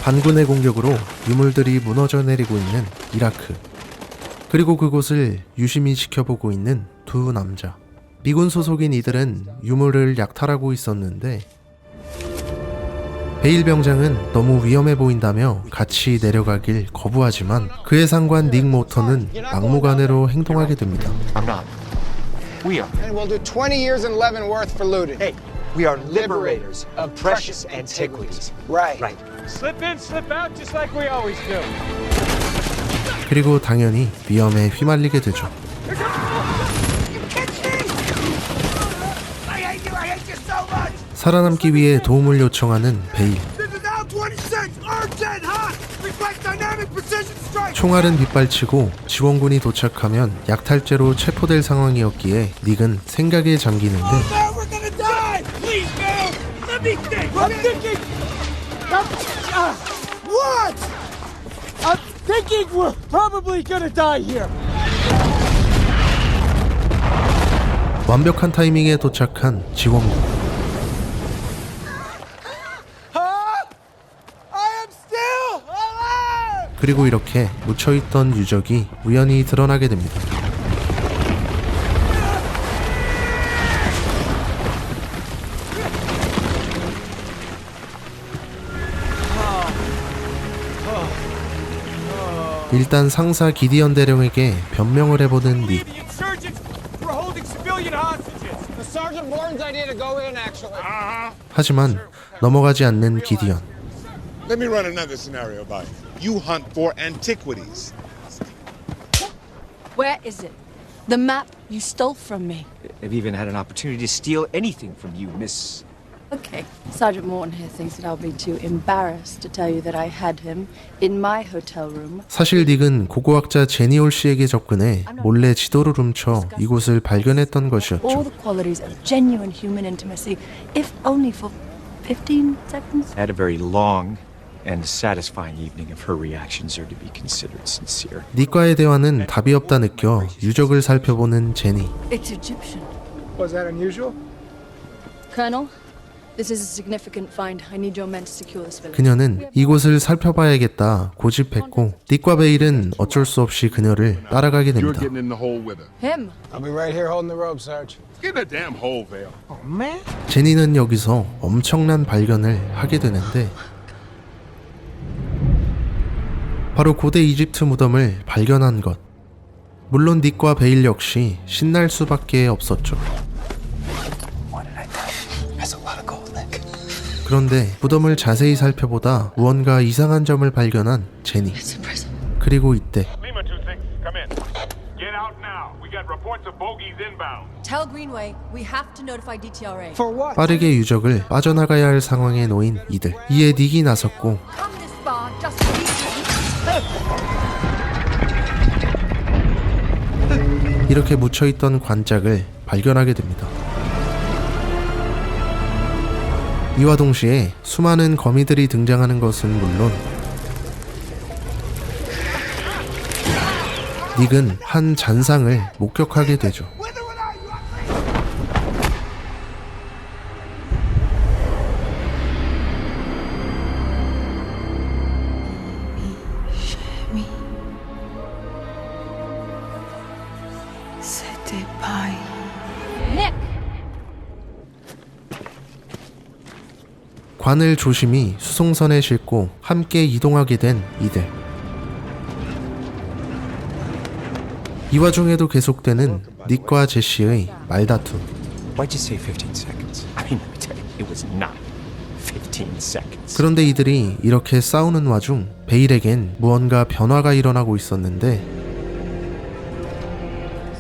반군의 공격으로 유물들이 무너져 내리고 있는 이라크. 그리고 그곳을 유심히 지켜보고 있는 두 남자. 미군 소속인 이들은 유물을 약탈하고 있었는데 베일 병장은 너무 위험해 보인다며 같이 내려가길 거부하지만 그의 상관 닉 모터는 막무가내로 행동하게 됩니다. I'm not. We are. And we'll do 20 years in Leavenworth for looting. Hey, we are liberators of precious antiquities. Right. Right. Slip in, slip out, just like we always do. 그리고 당연히 위험에 휘말리게 되죠. 살아남기 위해 도움을 요청하는 베일. 총알은 빗발치고 지원군이 도착하면 약탈죄로 체포될 상황이었기에 닉은 생각에 잠기는데 완벽한 타이밍에 도착한 지원군. 그리고 이렇게 묻혀있던 유적이 우연히 드러나게 됩니다. 일단 상사 기디언 대령에게 변명을 해보는 닉. Sergeant Bourne's idea to go in, actually. 하지만 넘어가지 않는 기디언. Let me run another scenario by you. You hunt for antiquities. Where is it? The map you stole from me. I've even had an opportunity to steal anything from you, Miss. Okay. Sergeant Morton here thinks that I'll be too embarrassed to tell you that I had him in my hotel room. 사실 닉은 고고학자 제니올 씨에게 접근해 몰래 지도를 훔쳐 이곳을 발견했던 All 것이었죠. the qualities of genuine human intimacy, if only for 15 seconds. I had a very long and satisfying evening if her reactions are to be considered sincere. 닉과의 대화는 답이 없다 느껴 유적을 살펴보는 제니. It's Egyptian. Was that unusual? Colonel, this is a significant find. I need your men to secure this village. 그녀는 이곳을 살펴봐야겠다 고집했고 닉과 베일은 어쩔 수 없이 그녀를 따라가게 You're 됩니다. getting in the hole with her. Him. I'll be right here holding the rope, Sarge. Get in the damn hole, Vale. 제니는 여기서 엄청난 발견을 하게 되는데 바로 고대 이집트 무덤을 발견한 것. 물론 닉과 베일 역시 신날 수밖에 없었죠. 그런데 무덤을 자세히 살펴보다 무언가 이상한 점을 발견한 제니. 그리고 이때 Lima 2-6, come in. Get out now. We got reports of bogeys inbound. Tell Greenway we have to notify DTRA. For what? 빠르게 유적을 빠져나가야 할 상황에 놓인 이들. 이에 닉이 나섰고 Come this far just to be 이렇게 묻혀있던 관짝을 발견하게 됩니다. 이와 동시에 수많은 거미들이 등장하는 것은 물론 닉은 한 잔상을 목격하게 되죠. Nick! 관을 조심히 수송선에 싣고 함께 이동하게 된 이들. 이 와중에도 계속되는 닉과 제시의 말다툼. Why'd you say 15 seconds? I mean, let me tell you, it was not 15 seconds. 그런데 이들이 이렇게 싸우는 와중 베일에겐 무언가 변화가 일어나고 있었는데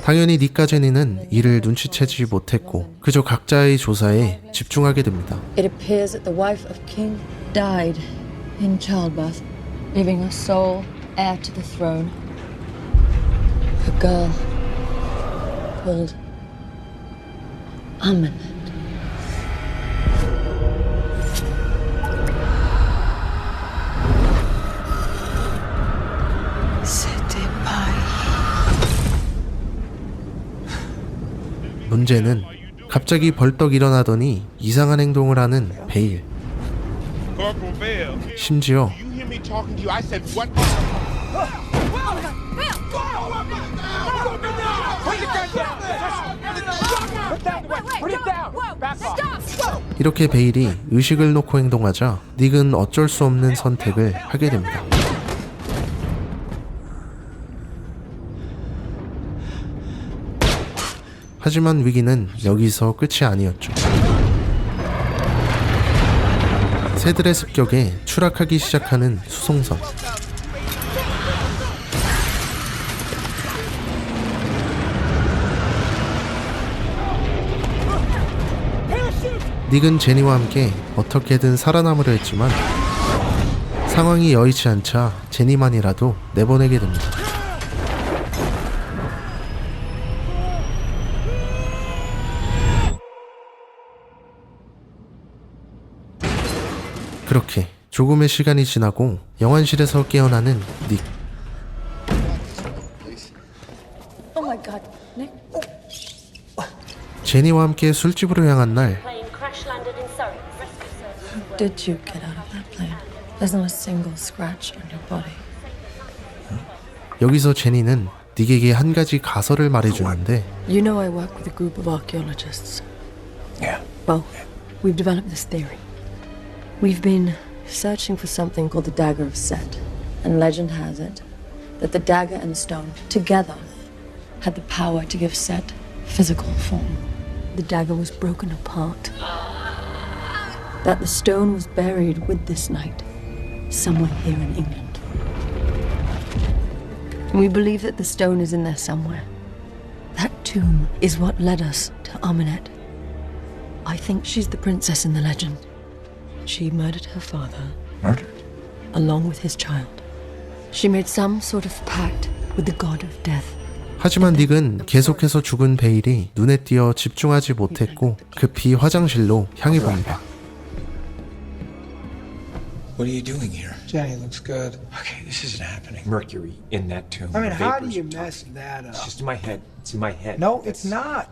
당연히 닉과 제니는 이를 눈치채지 못했고 그저 각자의 조사에 집중하게 됩니다. It appears that the wife of King died in childbirth, leaving her sole heir to the throne. A girl called Amulet. 문제는 갑자기 벌떡 일어나더니 이상한 행동을 하는 베일. Corporal Bell. 심지어 You hear me talking to you? I said what? 이렇게 베일이 의식을 놓고 행동하자 닉은 어쩔 수 없는 선택을 하게 됩니다. 하지만 위기는 여기서 끝이 아니었죠. 새들의 습격에 추락하기 시작하는 수송선. 닉은 제니와 함께 어떻게든 살아남으려 했지만 상황이 여의치 않자 제니만이라도 내보내게 됩니다. 그렇게 조금의 시간이 지나고 영안실에서 깨어나는 닉. Oh my god, Nick. 제니와 함께 술집으로 향한 날 Plane crash landed in Surrey. Rescue service. Did you get out of that plane? There's not a single scratch on your body. 여기서 제니는 닉에게 한 가지 가설을 말해주는데 You know I work with a group of archaeologists. Yeah. Well, we've developed this theory. We've been searching for something called the Dagger of Set, and legend has it that the dagger and the stone together had the power to give Set physical form. The dagger was broken apart. That the stone was buried with this knight somewhere here in England. We believe that the stone is in there somewhere. That tomb is what led us to Amenet. I think she's the princess in the legend. She murdered her father. Murdered? Along with his child. She made some sort of pact with the god of death. 하지만 닉은 계속해서 죽은 베일이 눈에 띄어 집중하지 못했고 급히 화장실로 향해 봅니다. What are you doing here? Jenny looks good. Okay, this isn't happening. Mercury in that tomb. I mean, how do Vapors you are mess toxic. that It's up? just in my head. It's in my head. No, it's not.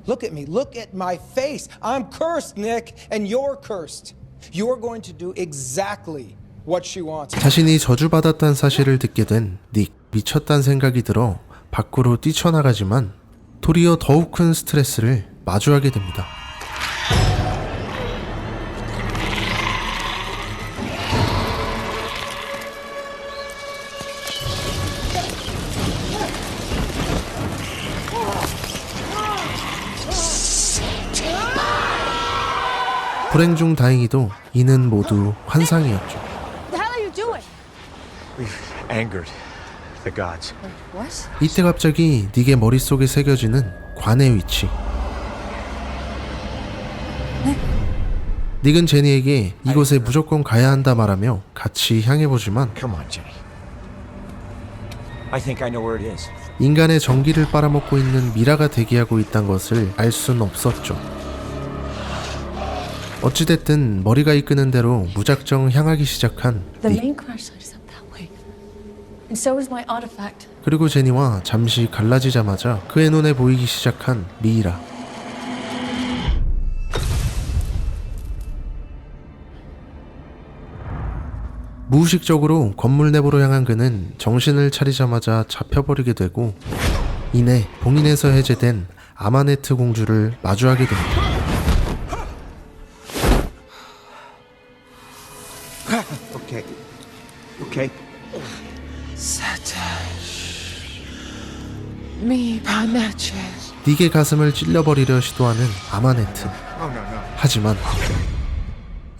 Look at me. Look at my face. I'm cursed, Nick, and you're cursed. You're going to do exactly what she wants. 자신이 저주받았다는 사실을 듣게 된 닉. 미쳤다는 생각이 들어 밖으로 뛰쳐나가지만 도리어 더욱 큰 스트레스를 마주하게 됩니다. 불행 중 다행히도 이는 모두 환상이었죠. What the hell are you doing? We've angered the gods. What? 이때 갑자기 닉의 머릿속에 새겨지는 관의 위치. 닉은 제니에게 이곳에 무조건 가야 한다 말하며 같이 향해보지만 Come on, Jenny. I think I know where it is. 인간의 전기를 빨아먹고 있는 미라가 대기하고 있다는 것을 알 수는 없었죠. 어찌됐든 머리가 이끄는 대로 무작정 향하기 시작한 The 닉. main crash site is up that way. And so is my artifact. 그리고 제니와 잠시 갈라지자마자 그의 눈에 보이기 시작한 미이라. 무의식적으로 건물 내부로 향한 그는 정신을 차리자마자 잡혀버리게 되고 이내 봉인에서 해제된 아마네트 공주를 마주하게 됩니다. Okay. Okay. Me panache. 닉의 가슴을 찔러버리려 시도하는 아마네트. 하지만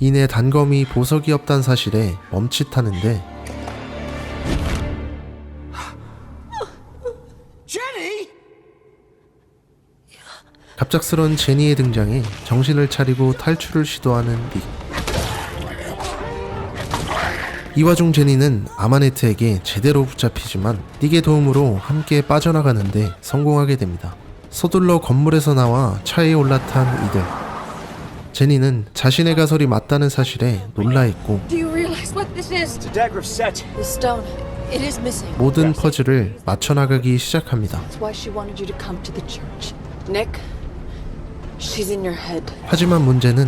이내 단검이 보석이 없다는 사실에 멈칫하는데 Jenny! 갑작스런 제니의 등장에 정신을 차리고 탈출을 시도하는 닉. 이 와중 제니는 아마네트에게 제대로 붙잡히지만 닉의 도움으로 함께 빠져나가는데 성공하게 됩니다. 서둘러 건물에서 나와 차에 올라탄 이들. 제니는 자신의 가설이 맞다는 사실에 놀라했고 Do you realize what this is? The dagger of Set. The stone. It is missing. 모든 퍼즐을 맞춰나가기 시작합니다. That's why she wanted you to come to the church. Nick, she's in your head. 하지만 문제는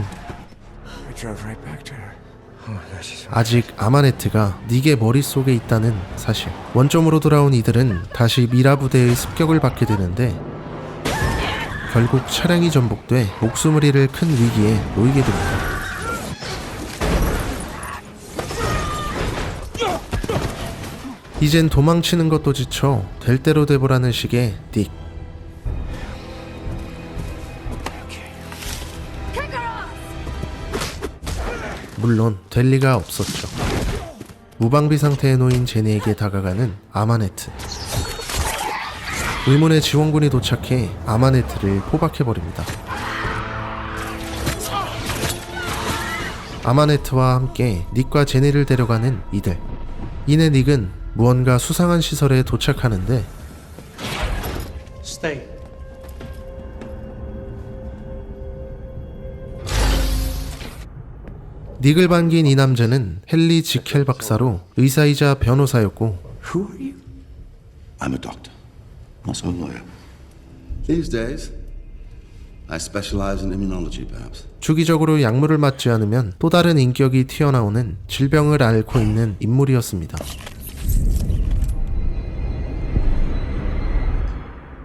I drove right back to her. 아직 아마네트가 닉의 머릿속에 있다는 사실. 원점으로 돌아온 이들은 다시 미라 부대의 습격을 받게 되는데 결국 차량이 전복돼 목숨을 잃을 큰 위기에 놓이게 됩니다. 이젠 도망치는 것도 지쳐 될 대로 돼보라는 식의 닉. 물론 될 리가 없었죠. 무방비 상태에 놓인 제니에게 다가가는 아마네트. 의문의 지원군이 도착해 아마네트를 포박해버립니다. 아마네트와 함께 닉과 제니를 데려가는 이들. 이내 닉은 무언가 수상한 시설에 도착하는데 닉을 반긴 이 남자는 헨리 지켈 박사로 의사이자 변호사였고 Who are you? I'm a doctor, also a lawyer. These days, I specialize in immunology, perhaps. 주기적으로 약물을 맞지 않으면 또 다른 인격이 튀어나오는 질병을 앓고 있는 인물이었습니다.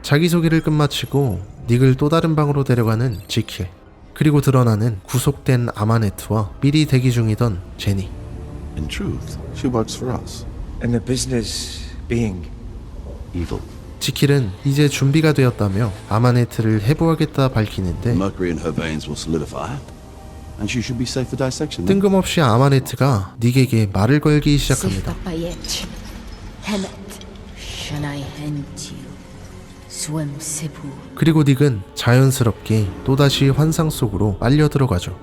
자기소개를 끝마치고 닉을 또 다른 방으로 데려가는 지킬. 그리고 드러나는 구속된 아마네트와 미리 대기 중이던 제니. In truth, she works for us. And the business being Evil. 지킬은 이제 준비가 되었다며 아마네트를 해부하겠다 밝히는데 Mercury in her veins will solidify, and she should be safe for dissection. 뜬금없이 아마네트가 닉에게 말을 걸기 시작합니다. 그리고 닉은 자연스럽게 또다시 환상 속으로 빨려 들어가죠.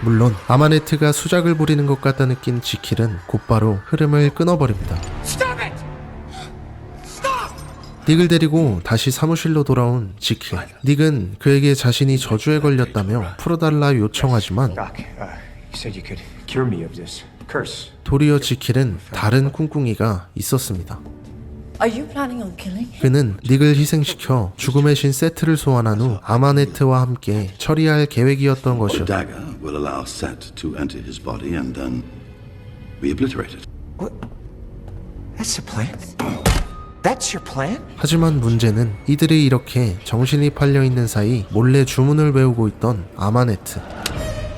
물론 아마네트가 수작을 부리는 것 같다 느낀 지킬은 곧바로 흐름을 끊어버립니다. 닉을 데리고 다시 사무실로 돌아온 지킬. 닉은 그에게 자신이 저주에 걸렸다며 풀어달라 요청하지만 Doc, you said you could cure me of this curse. 도리어 지킬은 다른 꿍꿍이가 있었습니다. Are you planning on killing? 그는 닉을 희생시켜 죽음의 신 세트를 소환한 후 아마네트와 함께 처리할 계획이었던 The 것이었다. dagger will allow Set to enter his body and then be obliterated. What? That's the plan? That's your plan? 하지만 문제는 이들이 이렇게 정신이 팔려있는 사이 몰래 주문을 외우고 있던 아마네트.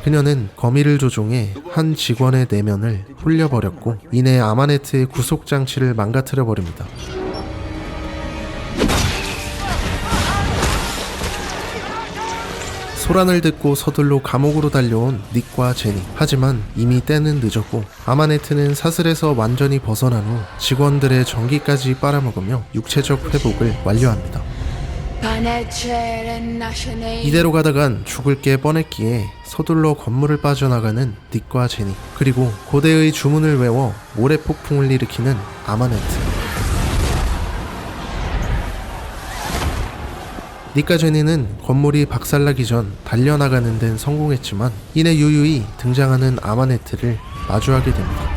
그녀는 거미를 조종해 한 직원의 내면을 홀려버렸고 이내 아마네트의 구속장치를 망가뜨려버립니다. 소란을 듣고 서둘러 감옥으로 달려온 닉과 제니. 하지만 이미 때는 늦었고 아마네트는 사슬에서 완전히 벗어난 후 직원들의 전기까지 빨아먹으며 육체적 회복을 완료합니다. 이대로 가다간 죽을 게 뻔했기에 서둘러 건물을 빠져나가는 닉과 제니. 그리고 고대의 주문을 외워 모래폭풍을 일으키는 아마네트. 닉과 제니는 건물이 박살나기 전 달려나가는 데는 성공했지만 이내 유유히 등장하는 아마네트를 마주하게 됩니다.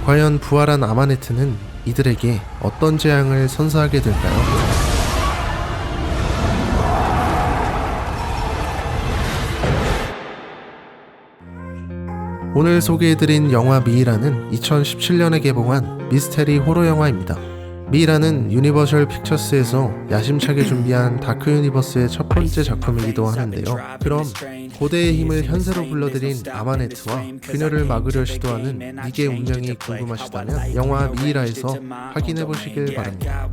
과연 부활한 아마네트는 이들에게 어떤 재앙을 선사하게 될까요? 오늘 소개해드린 영화 미이라는 2017년에 개봉한 미스테리 호러 영화입니다. 미이라는 유니버셜 픽처스에서 야심차게 준비한 다크 유니버스의 첫 번째 작품이기도 하는데요. 그럼 고대의 힘을 현세로 불러들인 아마네트와 그녀를 막으려 시도하는 닉의 운명이 궁금하시다면 영화 미이라에서 확인해보시길 바랍니다.